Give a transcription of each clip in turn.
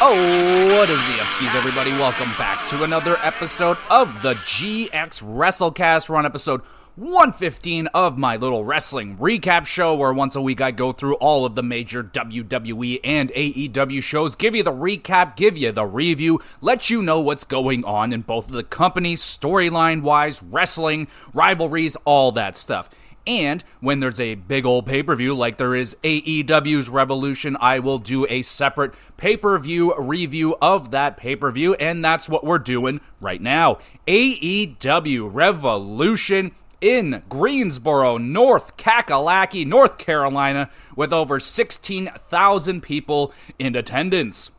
Oh, what is the Upskis, everybody? Welcome back to another episode of the GXWrestleCast. We're on episode 115 of my little wrestling recap show, where once a week I go through all of the major WWE and AEW shows, give you the recap, give you the review, let you know what's going on in both of the companies, storyline-wise, wrestling, rivalries, all that stuff. And when there's a big old pay-per-view like there is AEW's Revolution, I will do a separate pay-per-view review of that pay-per-view, and that's what we're doing right now. AEW Revolution in Greensboro, North Kakalaki, North Carolina, with over 16,000 people in attendance.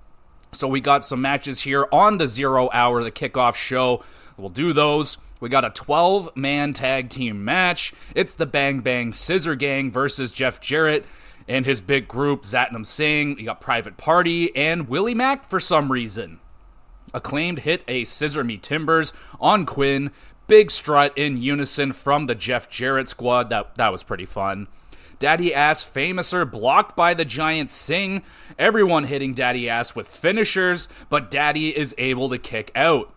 So we got some matches here on the 0 hour, the kickoff show. We'll do those. We got a 12-man tag team match. It's the Bang Bang Scissor Gang versus Jeff Jarrett and his big group, Satnam Singh. You got Private Party and Willie Mack for some reason. Acclaimed hit a Scissor Me Timbers on Quinn. Big strut in unison from the Jeff Jarrett squad. That was pretty fun. Daddy Ass Famouser blocked by the Giant Singh. Everyone hitting Daddy Ass with finishers, but Daddy is able to kick out.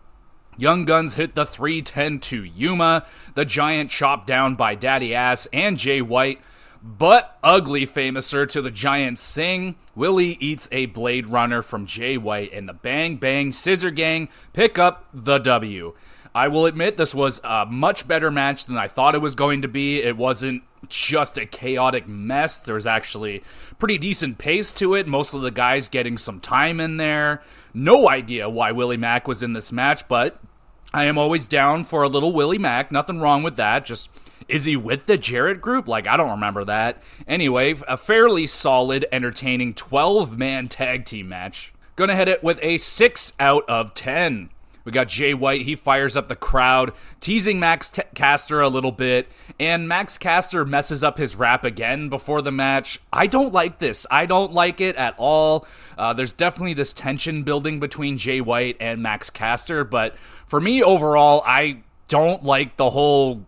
Young Guns hit the 310 to Yuma. The Giant chopped down by Daddy Ass and Jay White. But ugly Famouser to the Giant Singh. Willie eats a Blade Runner from Jay White, and the Bang Bang Scissor Gang pick up the W. I will admit this was a much better match than I thought it was going to be. It wasn't just a chaotic mess. There was actually pretty decent pace to it. Most of the guys getting some time in there. No idea why Willie Mack was in this match, but I am always down for a little Willie Mack. Nothing wrong with that. Just, is he with the Jarrett group? Like, I don't remember that. Anyway, a fairly solid, entertaining 12-man tag team match. Gonna hit it with a 6 out of 10. We got Jay White, he fires up the crowd, teasing Max Caster a little bit, and Max Caster messes up his rap again before the match. I don't like this. I don't like it at all. There's definitely this tension building between Jay White and Max Caster, but for me, overall, I don't like the whole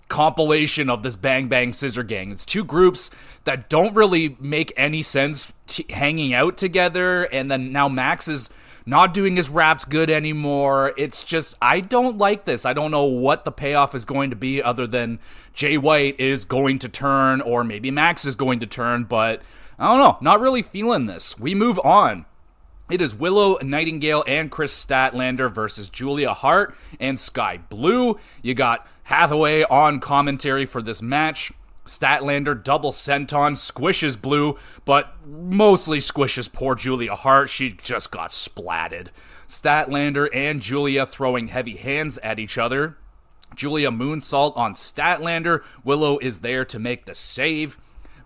compilation of this Bang Bang Scissor Gang. It's two groups that don't really make any sense hanging out together, and then now Max is not doing his raps good anymore. It's just, I don't like this. I don't know what the payoff is going to be other than Jay White is going to turn, or maybe Max is going to turn, but I don't know. Not really feeling this. We move on. It is Willow Nightingale and Chris Statlander versus Julia Hart and Sky Blue. You got Hathaway on commentary for this match. Statlander double senton, squishes Blue, but mostly squishes poor Julia Hart. She just got splatted. Statlander and Julia throwing heavy hands at each other. Julia moonsault on Statlander. Willow is there to make the save.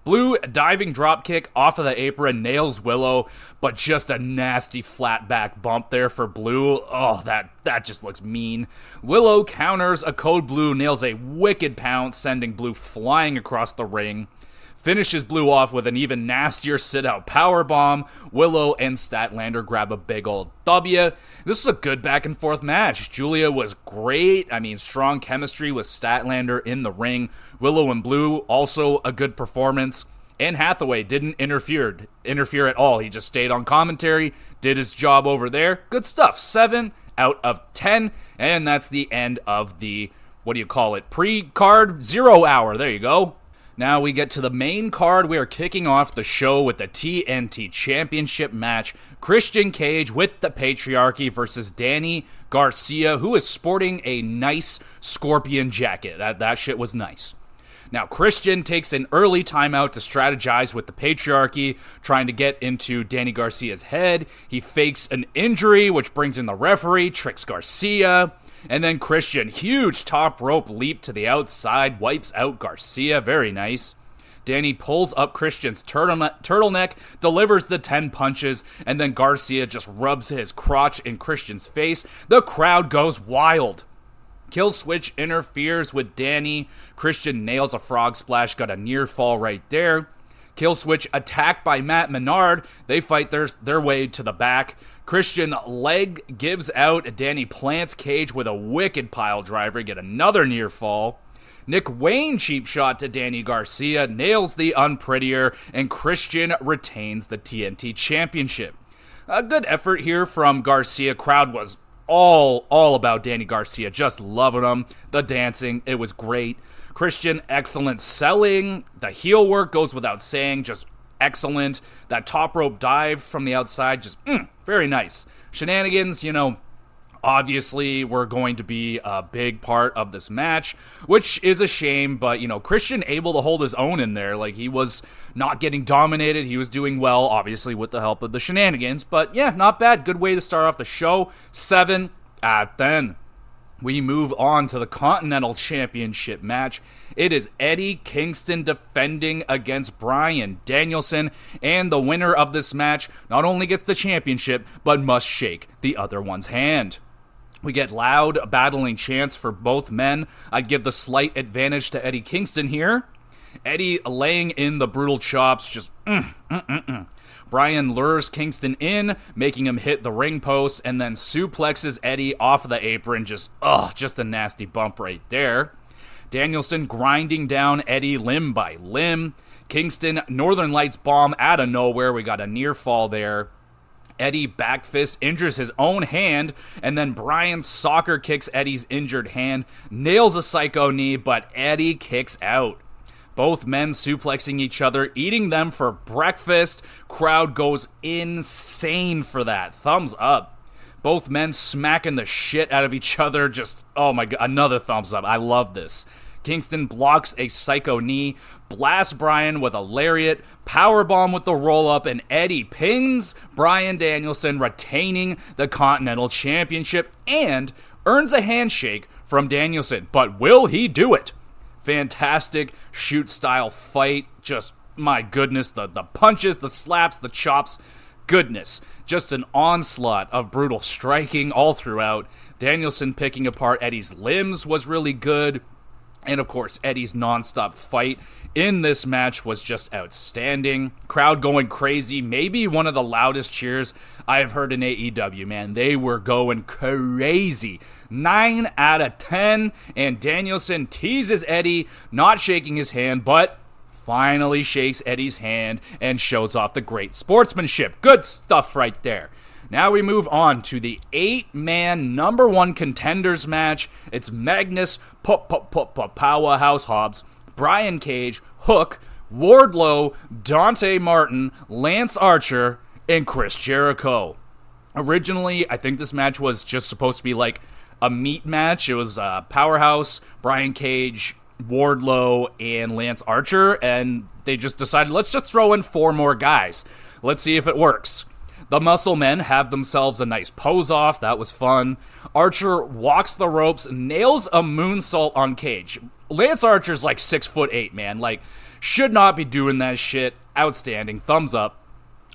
Blue diving dropkick off of the apron, nails Willow, but just a nasty flat back bump there for Blue. Oh, that just looks mean. Willow counters a Code Blue, nails a wicked pounce, sending Blue flying across the ring. Finishes Blue off with an even nastier sit-out powerbomb. Willow and Statlander grab a big old W. This was a good back-and-forth match. Julia was great. I mean, strong chemistry with Statlander in the ring. Willow and Blue, also a good performance. And Hathaway didn't interfere at all. He just stayed on commentary, did his job over there. Good stuff. 7 out of 10. And that's the end of the, pre-card 0 hour. There you go. Now we get to the main card. We are kicking off the show with the TNT Championship match. Christian Cage with the Patriarchy versus Danny Garcia, who is sporting a nice Scorpion jacket. That shit was nice. Now, Christian takes an early timeout to strategize with the Patriarchy, trying to get into Danny Garcia's head. He fakes an injury, which brings in the referee, tricks Garcia. And then Christian, huge top rope leap to the outside, wipes out Garcia. Very nice. Danny pulls up Christian's turtleneck, delivers the 10 punches, and then Garcia just rubs his crotch in Christian's face. The crowd goes wild. Killswitch interferes with Danny. Christian nails a frog splash, got a near fall right there. Killswitch attacked by Matt Menard. They fight their way to the back. Christian leg gives out. Danny plants Cage with a wicked pile driver. Get another near fall. Nick Wayne cheap shot to Danny Garcia. Nails the unprettier. And Christian retains the TNT Championship. A good effort here from Garcia. Crowd was all about Danny Garcia, just loving him. The dancing, it was great. Christian, excellent selling. The heel work goes without saying, just excellent. That top rope dive from the outside, just very nice. Shenanigans, obviously were going to be a big part of this match, which is a shame, but, Christian able to hold his own in there. Like, he was not getting dominated. He was doing well, obviously, with the help of the Shenanigans, but yeah, not bad. Good way to start off the show. 7 at 10. We move on to the Continental Championship match. It is Eddie Kingston defending against Bryan Danielson, and the winner of this match not only gets the championship, but must shake the other one's hand. We get loud, battling chants for both men. I'd give the slight advantage to Eddie Kingston here. Eddie laying in the brutal chops, just Bryan lures Kingston in, making him hit the ring post, and then suplexes Eddie off of the apron. Just a nasty bump right there. Danielson grinding down Eddie limb by limb. Kingston, Northern Lights bomb out of nowhere. We got a near fall there. Eddie back fist injures his own hand, and then Bryan soccer kicks Eddie's injured hand, nails a psycho knee, but Eddie kicks out. Both men suplexing each other, eating them for breakfast. Crowd goes insane for that. Thumbs up. Both men smacking the shit out of each other. Just, oh my god, another thumbs up. I love this. Kingston blocks a psycho knee, blasts Bryan with a lariat, powerbomb with the roll-up, and Eddie pins Bryan Danielson, retaining the Continental Championship, and earns a handshake from Danielson. But will he do it? Fantastic shoot-style fight. Just, my goodness, the punches, the slaps, the chops. Goodness. Just an onslaught of brutal striking all throughout. Danielson picking apart Eddie's limbs was really good. And, of course, Eddie's nonstop fight in this match was just outstanding. Crowd going crazy. Maybe one of the loudest cheers I've heard in AEW, man. They were going crazy. 9 out of 10. And Danielson teases Eddie, not shaking his hand, but finally shakes Eddie's hand and shows off the great sportsmanship. Good stuff right there. Now we move on to the 8-man number 1 contenders match. It's Magnus Powerhouse Hobbs, Brian Cage, Hook, Wardlow, Dante Martin, Lance Archer, and Chris Jericho. Originally, I think this match was just supposed to be like a meat match. It was Powerhouse, Brian Cage, Wardlow, and Lance Archer, and they just decided, let's just throw in 4 more guys. Let's see if it works. The Muscle Men have themselves a nice pose off. That was fun. Archer walks the ropes, nails a moonsault on Cage. Lance Archer's like 6'8", man. Like, should not be doing that shit. Outstanding. Thumbs up.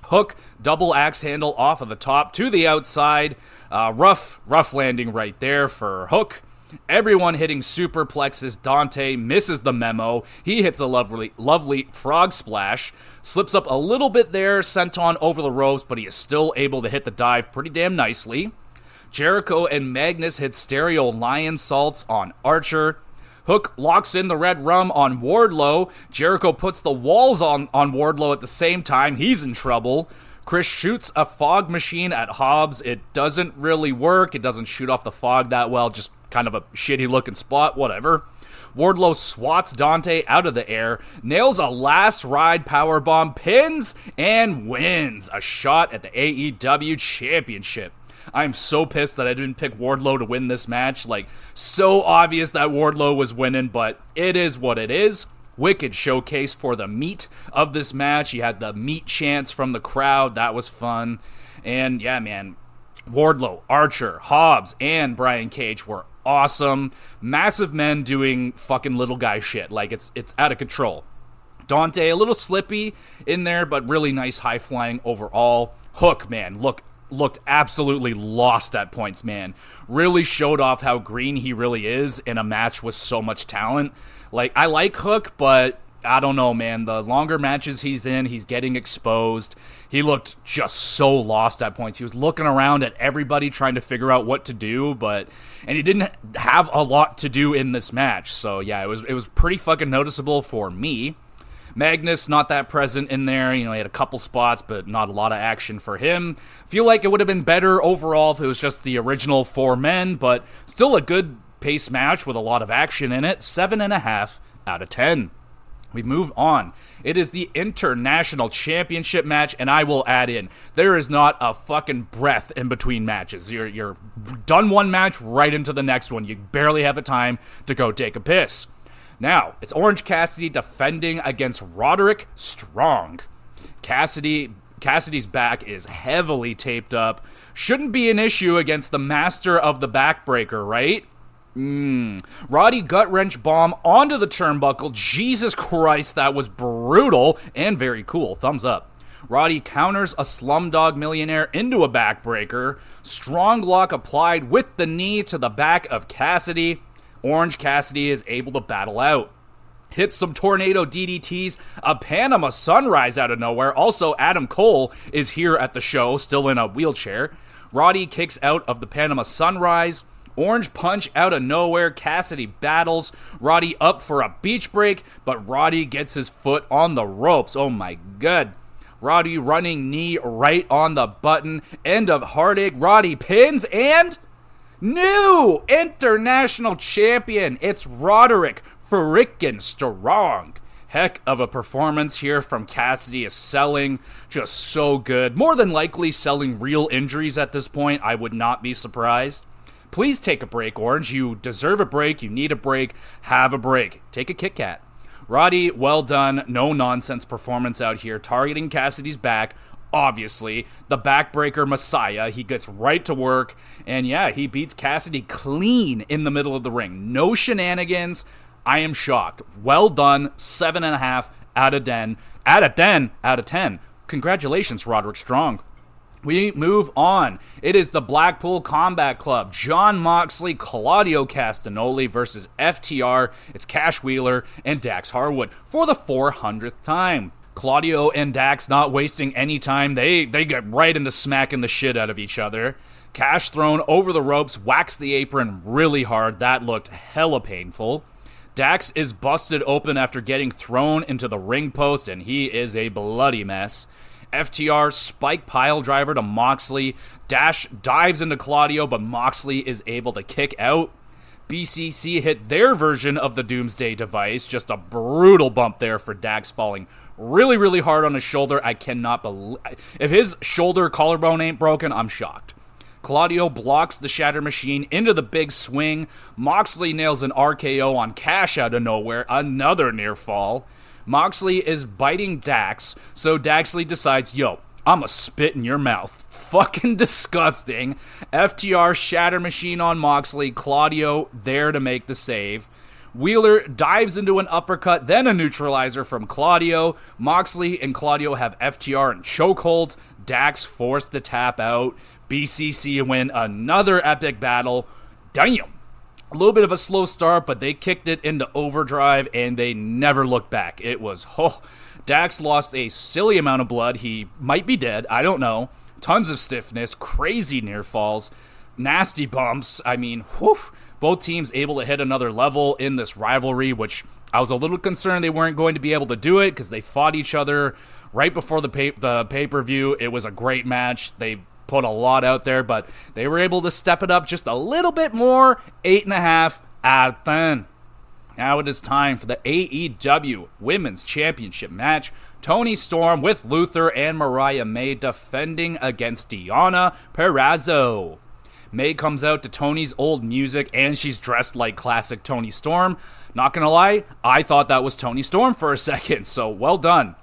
Hook, double axe handle off of the top to the outside. Rough landing right there for Hook. Everyone hitting superplexes. Dante misses the memo. He hits a lovely frog splash. Slips up a little bit there, senton over the ropes, but he is still able to hit the dive pretty damn nicely. Jericho and Magnus hit stereo lion salts on Archer. Hook locks in the red rum on Wardlow. Jericho puts the walls on Wardlow at the same time. He's in trouble. Chris shoots a fog machine at Hobbs. It doesn't really work. It doesn't shoot off the fog that well. Just kind of a shitty looking spot. Whatever. Wardlow swats Dante out of the air, nails a last ride powerbomb, pins, and wins a shot at the AEW Championship. I'm so pissed that I didn't pick Wardlow to win this match. Like, so obvious that Wardlow was winning, but it is what it is. Wicked showcase for the meat of this match. You had the meat chants from the crowd. That was fun. And yeah, man, Wardlow, Archer, Hobbs, and Brian Cage were awesome. Massive men doing fucking little guy shit. Like, it's out of control. Dante, a little slippy in there, but really nice high flying overall. Hook, man, looked absolutely lost at points, man. Really showed off how green he really is in a match with so much talent. Like, I like Hook, but I don't know, man. The longer matches he's in, he's getting exposed. He looked just so lost at points. He was looking around at everybody trying to figure out what to do, and he didn't have a lot to do in this match. So yeah, it was pretty fucking noticeable for me. Magnus, not that present in there. He had a couple spots, but not a lot of action for him. Feel like it would have been better overall if it was just the original 4 men, but still a good pace match with a lot of action in it. 7.5 out of 10. We move on. It is the International Championship match, and I will add in, there is not a fucking breath in between matches. You're done one match, right into the next one. You barely have a time to go take a piss. Now, it's Orange Cassidy defending against Roderick Strong. Cassidy's back is heavily taped up. Shouldn't be an issue against the master of the backbreaker, right? Roddy gut-wrench bomb onto the turnbuckle. Jesus Christ, that was brutal and very cool. Thumbs up. Roddy counters a Slumdog Millionaire into a backbreaker. Strong lock applied with the knee to the back of Cassidy. Orange Cassidy is able to battle out. Hits some tornado DDTs, a Panama Sunrise out of nowhere. Also, Adam Cole is here at the show, still in a wheelchair. Roddy kicks out of the Panama Sunrise. Orange punch out of nowhere. Cassidy battles. Roddy up for a beach break, but Roddy gets his foot on the ropes. Oh my god. Roddy running knee right on the button. End of heartache. Roddy pins and new international champion. It's Roderick frickin' Strong. Heck of a performance here from Cassidy is selling just so good. More than likely selling real injuries at this point. I would not be surprised. Please take a break, Orange. You deserve a break. You need a break. Have a break. Take a Kit Kat. Roddy, well done. No nonsense performance out here. Targeting Cassidy's back. Obviously, the backbreaker messiah. He gets right to work. And yeah, he beats Cassidy clean in the middle of the ring. No shenanigans. I am shocked. Well done. 7.5 out of 10. Out of 10. Congratulations, Roderick Strong. We move on. It is the Blackpool Combat Club. Jon Moxley, Claudio Castagnoli versus FTR. It's Cash Wheeler and Dax Harwood for the 400th time. Claudio and Dax not wasting any time. They get right into smacking the shit out of each other. Cash thrown over the ropes, whacks the apron really hard. That looked hella painful. Dax is busted open after getting thrown into the ring post, and he is a bloody mess. FTR spike pile driver to Moxley. Dash dives into Claudio, but Moxley is able to kick out. BCC hit their version of the Doomsday device. Just a brutal bump there for Dax, falling really, really hard on his shoulder. I cannot believe... If his shoulder collarbone ain't broken, I'm shocked. Claudio blocks the Shatter Machine into the big swing. Moxley nails an RKO on Cash out of nowhere. Another near fall. Moxley is biting Dax, so Daxley decides, yo, I'ma spit in your mouth. Fucking disgusting. FTR Shatter Machine on Moxley. Claudio there to make the save. Wheeler dives into an uppercut, then a neutralizer from Claudio. Moxley and Claudio have FTR in chokeholds. Dax forced to tap out. BCC win another epic battle. Damn. A little bit of a slow start, but they kicked it into overdrive, and they never looked back. It was, Dax lost a silly amount of blood. He might be dead. I don't know. Tons of stiffness, crazy near falls, nasty bumps. I mean, both teams able to hit another level in this rivalry, which I was a little concerned they weren't going to be able to do it because they fought each other right before the pay-per-view. It was a great match. They put a lot out there, but they were able to step it up just a little bit more. 8.5 out of 10. Now it is time for the AEW Women's Championship match. Toni Storm with Luther and Mariah May defending against Deonna Purrazzo. May comes out to Toni's old music, and she's dressed like classic Toni Storm. Not gonna lie, I thought that was Toni Storm for a second, so well done.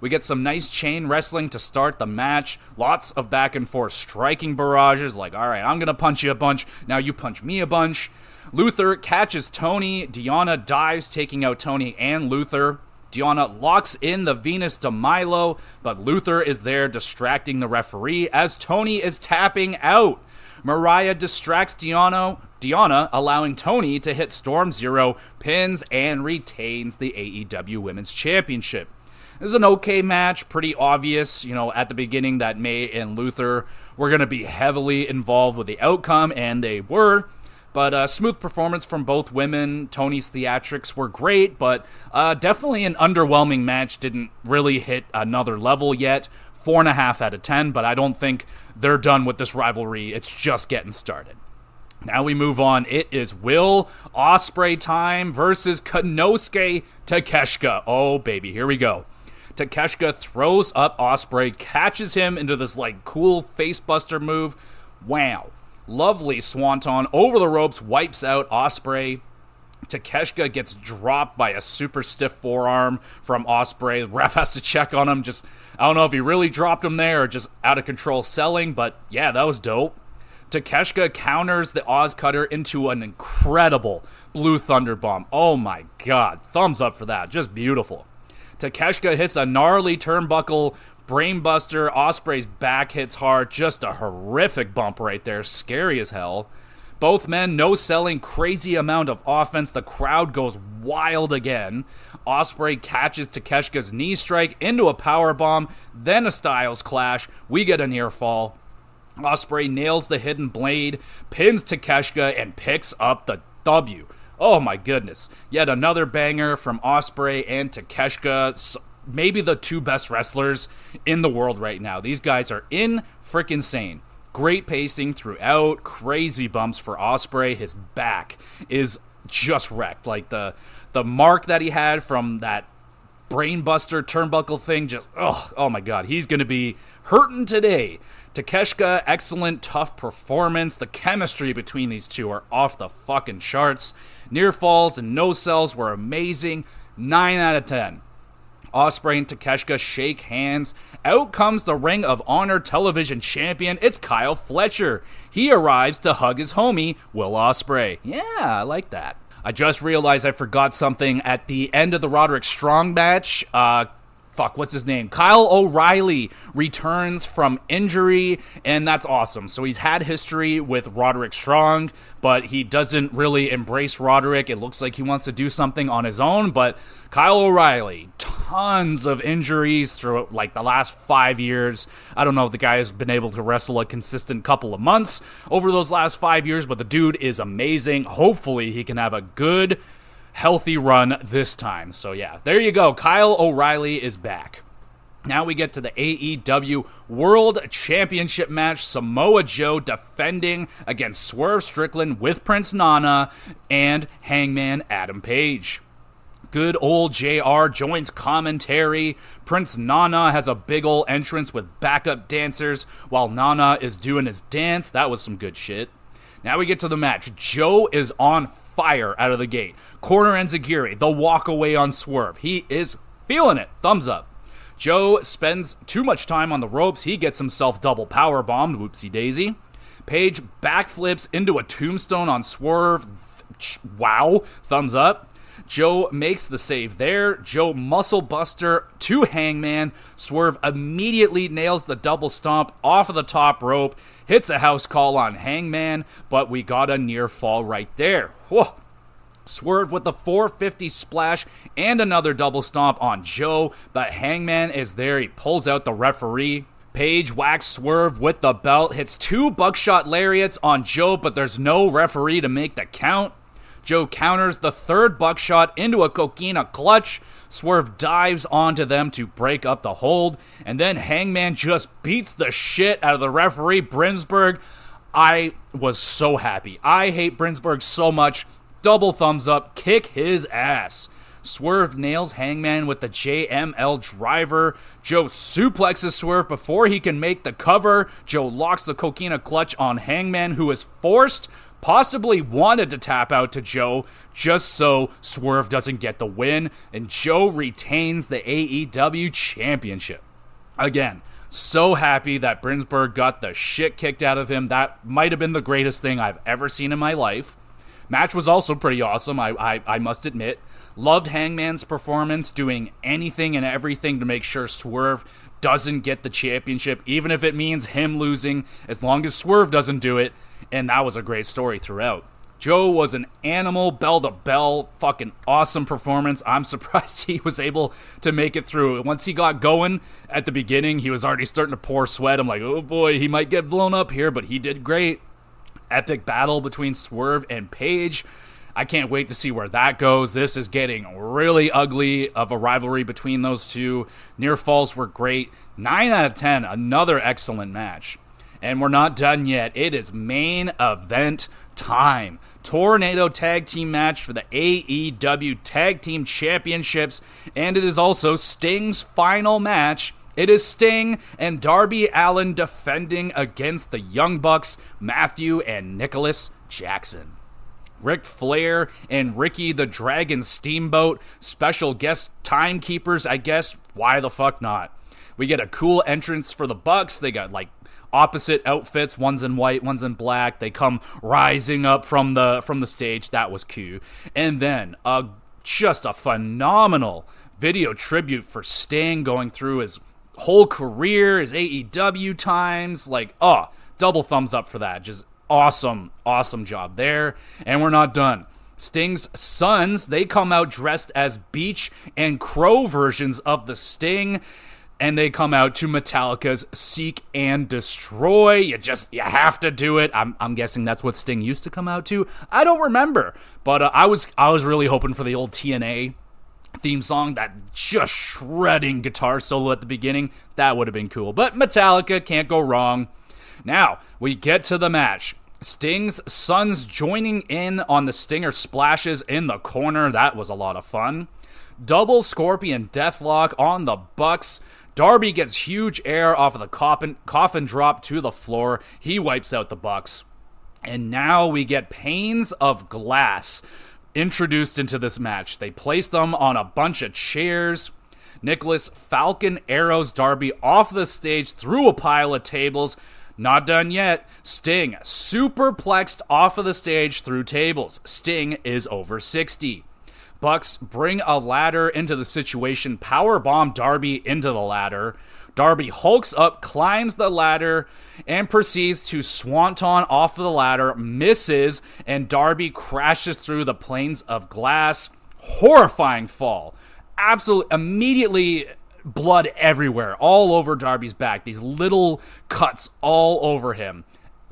We get some nice chain wrestling to start the match. Lots of back and forth striking barrages. Like, all right, I'm going to punch you a bunch. Now you punch me a bunch. Luther catches Toni. Deonna dives, taking out Toni and Luther. Deonna locks in the Venus de Milo, but Luther is there distracting the referee as Toni is tapping out. Mariah distracts Deonna, allowing Toni to hit Storm Zero, pins, and retains the AEW Women's Championship. It was an okay match, pretty obvious, at the beginning that May and Luther were going to be heavily involved with the outcome, and they were. But smooth performance from both women. Tony's theatrics were great, but definitely an underwhelming match. Didn't really hit another level yet. 4.5 out of 10, but I don't think they're done with this rivalry. It's just getting started. Now we move on. It is Will Ospreay time versus Konosuke Takeshita. Oh, baby, here we go. Takeshita throws up Ospreay, catches him into this, cool facebuster move. Wow. Lovely swanton over the ropes, wipes out Ospreay. Takeshita gets dropped by a super stiff forearm from Ospreay. The ref has to check on him. I don't know if he really dropped him there or just out of control selling, but yeah, that was dope. Takeshita counters the Oz Cutter into an incredible Blue Thunder Bomb. Oh my god, thumbs up for that. Just beautiful. Takeshita hits a gnarly turnbuckle brainbuster. Ospreay's back hits hard. Just a horrific bump right there. Scary as hell. Both men no-selling, crazy amount of offense. The crowd goes wild again. Ospreay catches Takeshita's knee strike into a powerbomb, then a Styles Clash. We get a near fall. Ospreay nails the hidden blade, pins Takeshita, and picks up the W. Oh my goodness. Yet another banger from Ospreay and Takeshita. Maybe the two best wrestlers in the world right now. These guys are freaking-sane. Great pacing throughout. Crazy bumps for Ospreay. His back is just wrecked. The mark that he had from that brainbuster turnbuckle thing, oh my god. He's going to be hurting today. Takeshita, excellent, tough performance. The chemistry between these two are off the fucking charts. Near falls and no-sells were amazing. 9 out of 10. Ospreay and Takeshita shake hands. Out comes the Ring of Honor television champion. It's Kyle Fletcher. He arrives to hug his homie, Will Ospreay. Yeah, I like that. I just realized I forgot something at the end of the Roderick Strong match. What's his name? Kyle O'Reilly returns from injury, and that's awesome. So he's had history with Roderick Strong, but he doesn't really embrace Roderick. It looks like he wants to do something on his own, but Kyle O'Reilly, tons of injuries throughout the last 5 years. I don't know if the guy has been able to wrestle a consistent couple of months over those last 5 years, but the dude is amazing. Hopefully he can have a good, healthy run this time. So yeah, there you go. Kyle O'Reilly is back. Now we get to the AEW World Championship match. Samoa Joe defending against Swerve Strickland with Prince Nana and Hangman Adam Page. Good old JR joins commentary. Prince Nana has a big ol' entrance with backup dancers while Nana is doing his dance. That was some good shit. Now we get to the match. Joe is on fire out of the gate. Corner enziguri, the walk away on Swerve. He is feeling it. Thumbs up. Joe spends too much time on the ropes. He gets himself double powerbombed. Whoopsie daisy. Page backflips into a tombstone on Swerve. Wow. Thumbs up. Joe makes the save there. Joe muscle buster to Hangman. Swerve immediately nails the double stomp off of the top rope. Hits a house call on Hangman, but we got a near fall right there. Whoa. Swerve with the 450 splash and another double stomp on Joe, but Hangman is there. He pulls out the referee. Page whacks Swerve with the belt, hits 2 buckshot lariats on Joe, but there's no referee to make the count. Joe counters the 3rd buckshot into a coquina clutch. Swerve dives onto them to break up the hold, and then Hangman just beats the shit out of the referee, Brinsberg. I was so happy. I hate Brinsberg so much. Double thumbs up, kick his ass. Swerve nails Hangman with the JML driver. Joe suplexes Swerve before he can make the cover. Joe locks the coquina clutch on Hangman, who is forced, possibly wanted to tap out to Joe, just so Swerve doesn't get the win, and Joe retains the AEW championship. Again, so happy that Brinsberg got the shit kicked out of him. That might have been the greatest thing I've ever seen in my life. Match was also pretty awesome, I must admit. Loved Hangman's performance, doing anything and everything to make sure Swerve doesn't get the championship, even if it means him losing, as long as Swerve doesn't do it, and that was a great story throughout. Joe was an animal, bell to bell, fucking awesome performance. I'm surprised he was able to make it through. Once he got going at the beginning, he was already starting to pour sweat. I'm like, oh boy, he might get blown up here, but he did great. epic battle between Swerve and Page. I can't wait to see where that goes. This is getting really ugly of a rivalry between those two. Near falls were great. 9 out of 10, another excellent match. And we're not done yet. It is main event time. Tornado tag team match for the AEW Tag Team Championships. And it is also Sting's final match. It is Sting and Darby Allin defending against the Young Bucks, Matthew and Nicholas Jackson. Ric Flair and Ricky the Dragon Steamboat, special guest timekeepers, I guess. Why the fuck not? We get a cool entrance for the Bucks. They got like opposite outfits, one's in white, one's in black. They come rising up from the stage. That was cute. And then just a phenomenal video tribute for Sting, going through his whole career, his AEW times. Like, double thumbs up for that. Just awesome job there. And we're not done. Sting's sons, they come out dressed as Beach and Crow versions of the Sting, and they come out to Metallica's Seek and Destroy. You have to do it. I'm guessing that's what Sting used to come out to. I don't remember, but I was really hoping for the old TNA theme song, that just shredding guitar solo at the beginning. That would have been cool. But Metallica, can't go wrong. Now, we get to the match. Sting's sons joining in on the Stinger splashes in the corner. That was a lot of fun. Double Scorpion Deathlock on the Bucks. Darby gets huge air off of the coffin drop to the floor. He wipes out the Bucks. And now we get Panes of Glass introduced into this match. They placed them on a bunch of chairs. Nicholas Falcon arrows Darby off the stage through a pile of tables. Not done yet. Sting superplexed off of the stage through tables. Sting is over 60. Bucks bring a ladder into the situation, powerbomb Darby into the ladder. Darby hulks up, climbs the ladder, and proceeds to swanton off of the ladder, misses, and Darby crashes through the planes of glass. Horrifying fall. Absolutely, immediately blood everywhere, all over Darby's back. These little cuts all over him.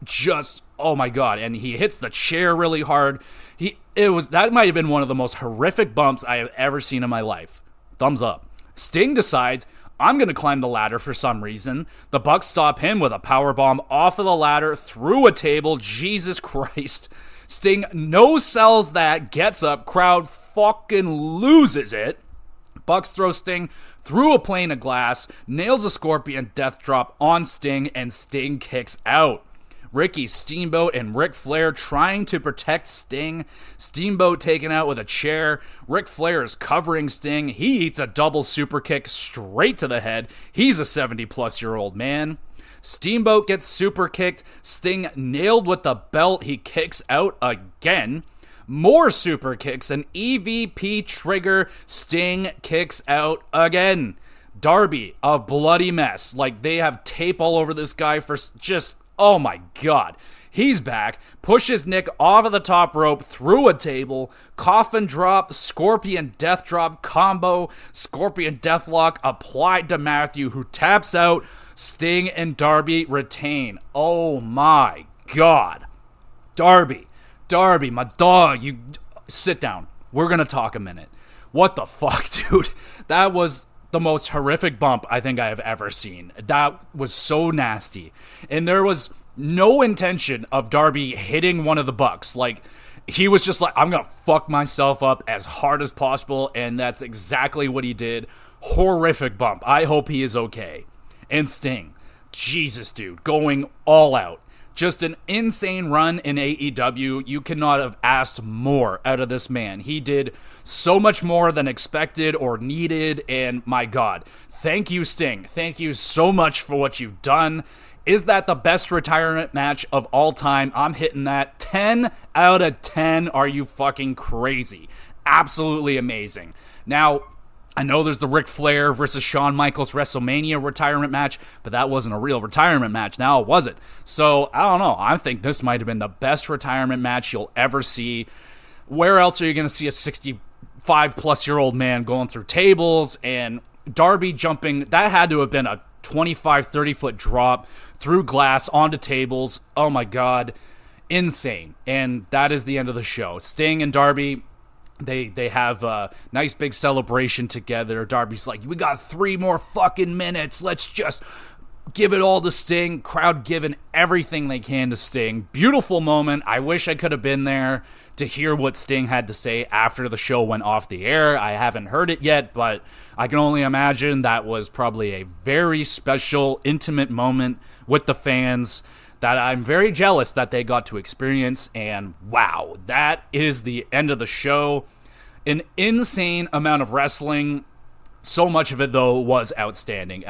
Just, oh my god. And he hits the chair really hard. That might have been one of the most horrific bumps I have ever seen in my life. Thumbs up. Sting decides, I'm going to climb the ladder for some reason. The Bucks stop him with a powerbomb off of the ladder, through a table. Jesus Christ. Sting no-sells that, gets up, crowd fucking loses it. Bucks throw Sting through a plane of glass, nails a Scorpion death drop on Sting, and Sting kicks out. Ricky Steamboat and Ric Flair trying to protect Sting. Steamboat taken out with a chair. Ric Flair is covering Sting. He eats a double super kick straight to the head. He's a 70-plus-year-old man. Steamboat gets super kicked. Sting nailed with the belt. He kicks out again. More super kicks. An EVP trigger. Sting kicks out again. Darby, a bloody mess. Like, they have tape all over this guy for just... oh my god. He's back, pushes Nick off of the top rope through a table, coffin drop, Scorpion death drop combo, Scorpion deathlock applied to Matthew, who taps out. Sting and Darby retain. Oh my god. Darby, my dog, you sit down. We're gonna talk a minute. What the fuck, dude? That was the most horrific bump I think I have ever seen. That was so nasty. And there was no intention of Darby hitting one of the Bucks. Like, he was just like, I'm gonna fuck myself up as hard as possible, and that's exactly what he did. Horrific bump. I hope he is okay. And Sting, Jesus, dude, going all out. Just an insane run in AEW. You could not have asked more out of this man. He did so much more than expected or needed, and my God. Thank you, Sting. Thank you so much for what you've done. Is that the best retirement match of all time? I'm hitting that 10 out of 10. Are you fucking crazy? Absolutely amazing. Now, I know there's the Ric Flair versus Shawn Michaels WrestleMania retirement match, but that wasn't a real retirement match. Now, was it? So, I don't know. I think this might have been the best retirement match you'll ever see. Where else are you going to see a 65-plus-year-old man going through tables and Darby jumping? That had to have been a 25, 30-foot drop through glass onto tables. Oh, my God. insane. And that is the end of the show. Sting and Darby, they have a nice big celebration together. Darby's like, we got 3 more fucking minutes. Let's just give it all to Sting. Crowd giving everything they can to Sting. Beautiful moment. I wish I could have been there to hear what Sting had to say after the show went off the air. I haven't heard it yet, but I can only imagine that was probably a very special, intimate moment with the fans that I'm very jealous that they got to experience. And wow, that is the end of the show. An insane amount of wrestling. So much of it, though, was outstanding.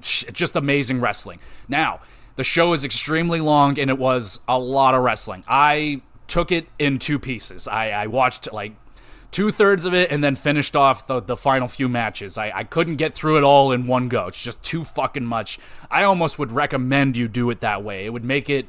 Just amazing wrestling. Now, the show is extremely long, and it was a lot of wrestling. I took it in 2 pieces. I watched, like, 2/3 of it and then finished off the final few matches. I couldn't get through it all in one go. It's just too fucking much. I almost would recommend you do it that way. It would make it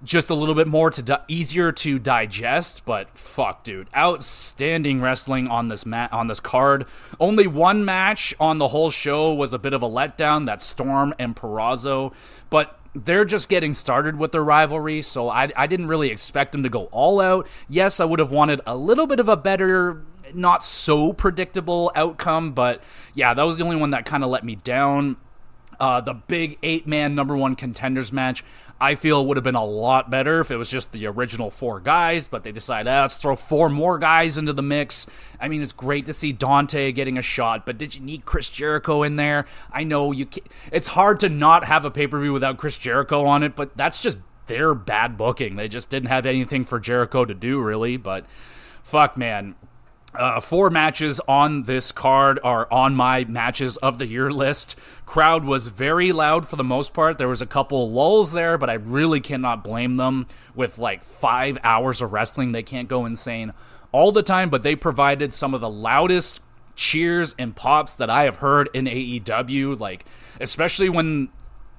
just a little bit more easier to digest, but fuck, dude, outstanding wrestling on this card. Only one match on the whole show was a bit of a letdown. That's Storm and Purrazzo, but they're just getting started with their rivalry, so I didn't really expect them to go all out. Yes, I would have wanted a little bit of a better, not so predictable outcome, but yeah, that was the only one that kind of let me down. The big 8-man number 1 contenders match, I feel would have been a lot better if it was just the original 4 guys, but they decided, let's throw 4 more guys into the mix. I mean, it's great to see Dante getting a shot, but did you need Chris Jericho in there? I know it's hard to not have a pay-per-view without Chris Jericho on it, but that's just their bad booking. They just didn't have anything for Jericho to do, really, but fuck, man. 4 matches on this card are on my matches of the year list. Crowd was very loud for the most part. There was a couple lulls there, but I really cannot blame them. With like 5 hours of wrestling, they can't go insane all the time, but they provided some of the loudest cheers and pops that I have heard in AEW, like especially when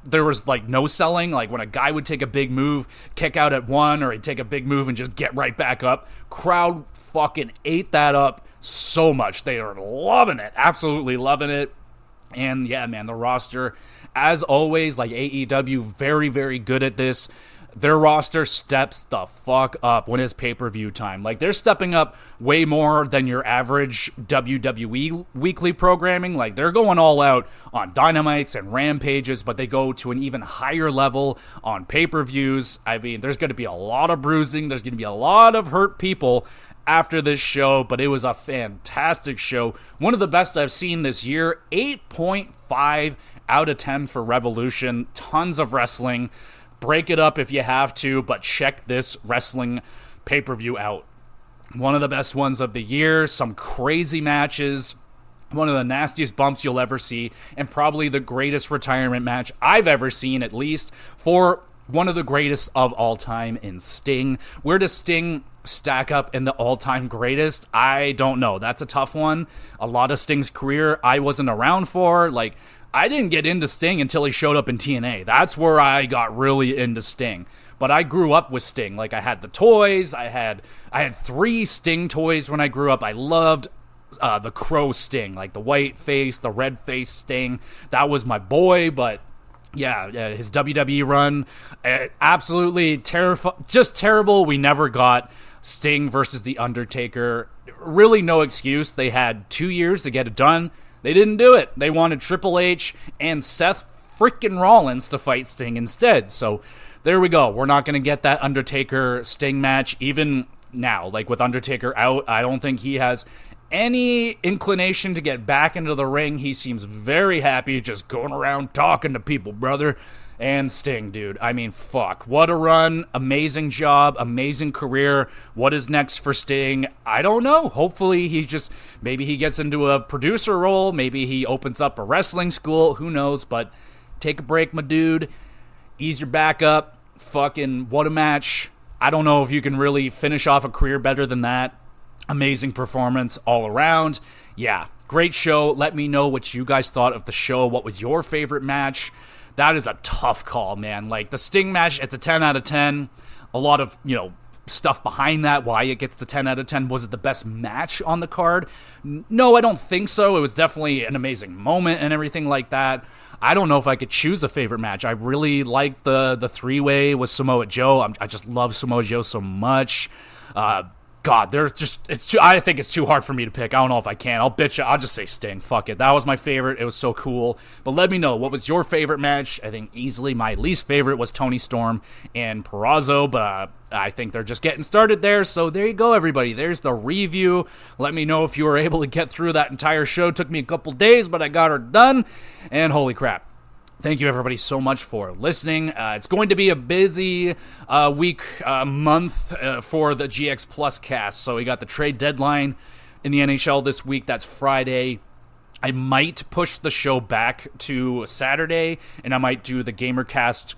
there was like no selling, like when a guy would take a big move, kick out at 1, or he'd take a big move and just get right back up. Crowd fucking ate that up so much. They are loving it, absolutely loving it. And yeah, man, the roster, as always, like AEW, very, very good at this. Their roster steps the fuck up when it's pay-per-view time. Like, they're stepping up way more than your average WWE weekly programming. Like, they're going all out on Dynamites and Rampages, but they go to an even higher level on pay-per-views. I mean, there's going to be a lot of bruising. There's going to be a lot of hurt people after this show, but it was a fantastic show. One of the best I've seen this year. 8.5 out of 10 for Revolution. Tons of wrestling. Break it up if you have to, but check this wrestling pay-per-view out. One of the best ones of the year. Some crazy matches. One of the nastiest bumps you'll ever see, and probably the greatest retirement match I've ever seen, at least, for one of the greatest of all time in Sting. Where does Sting stack up in the all-time greatest? I don't know. That's a tough one. A lot of Sting's career I wasn't around for. Like, I didn't get into Sting until he showed up in TNA. That's where I got really into Sting. But I grew up with Sting. Like, I had the toys. I had 3 Sting toys when I grew up. I loved the Crow Sting, like the white face, the red face Sting. That was my boy. But yeah, his WWE run, absolutely just terrible. We never got Sting versus The Undertaker. Really no excuse. They had 2 years to get it done. They didn't do it. They wanted Triple H and Seth freaking Rollins to fight Sting instead. So there we go. We're not going to get that Undertaker-Sting match even now. Like, with Undertaker out, I don't think he has any inclination to get back into the ring. He seems very happy just going around talking to people, brother. And Sting, dude, I mean, fuck. What a run. Amazing job. Amazing career. What is next for Sting? I don't know. Hopefully maybe he gets into a producer role. Maybe he opens up a wrestling school. Who knows? But take a break, my dude. Ease your back up. Fucking what a match. I don't know if you can really finish off a career better than that. Amazing performance all around. Yeah, great show. Let me know what you guys thought of the show. What was your favorite match? That is a tough call, man. Like, the Sting match, it's a 10 out of 10. A lot of, stuff behind that, why it gets the 10 out of 10. Was it the best match on the card? No, I don't think so. It was definitely an amazing moment and everything like that. I don't know if I could choose a favorite match. I really like the three-way with Samoa Joe. I just love Samoa Joe so much. God, I think it's too hard for me to pick. I don't know if I can. I'll just say Sting. Fuck it. That was my favorite. It was so cool. But let me know, what was your favorite match? I think easily my least favorite was Toni Storm and Purrazzo, but I think they're just getting started there. So there you go, everybody. There's the review. Let me know if you were able to get through that entire show. It took me a couple days, but I got her done. And holy crap. Thank you, everybody, so much for listening. It's going to be a busy month for the GX Plus cast. So we got the trade deadline in the NHL this week. That's Friday. I might push the show back to Saturday, and I might do the GamerCast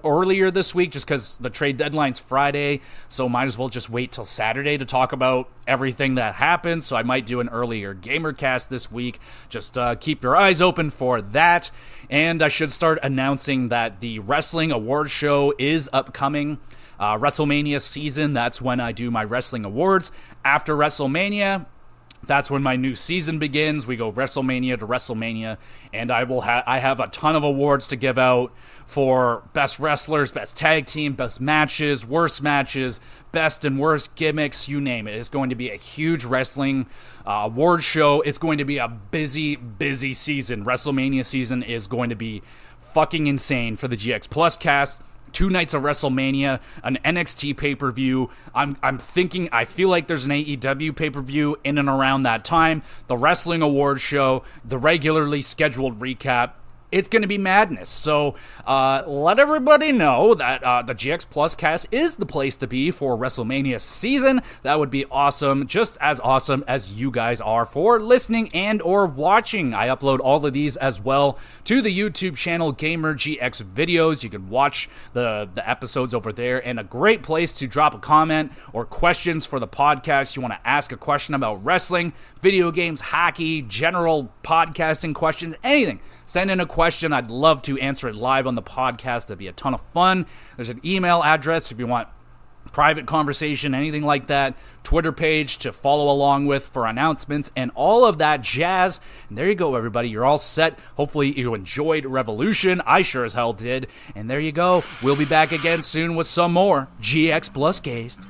earlier this week, just because the trade deadline's Friday, so might as well just wait till Saturday to talk about everything that happened. So I might do an earlier GamerCast this week. Just keep your eyes open for that. And I should start announcing that the Wrestling Awards show is upcoming. WrestleMania season, that's when I do my wrestling awards. After WrestleMania, that's when my new season begins. We go WrestleMania to WrestleMania, and I have a ton of awards to give out for best wrestlers, best tag team, best matches, worst matches, best and worst gimmicks, you name it. It's going to be a huge wrestling award show. It's going to be a busy, busy season. WrestleMania season is going to be fucking insane for the GX Plus cast. 2 nights of WrestleMania, an NXT pay-per-view. I feel like there's an AEW pay-per-view in and around that time. The Wrestling Awards show, the regularly scheduled recap. It's going to be madness. So let everybody know that the GX Plus cast is the place to be for WrestleMania season. That would be awesome, just as awesome as you guys are for listening and or watching. I upload all of these as well to the YouTube channel Gamer GX Videos. You can watch the episodes over there, and a great place to drop a comment or questions for the podcast. You want to ask a question about wrestling, video games, hockey, general podcasting questions, anything. Send in a question. I'd love to answer it live on the podcast. That'd be a ton of fun. There's an email address if you want private conversation, anything like that. Twitter page to follow along with for announcements and all of that jazz. And there you go, everybody. You're all set. Hopefully you enjoyed Revolution. I sure as hell did. And there you go. We'll be back again soon with some more GX Plus Cast.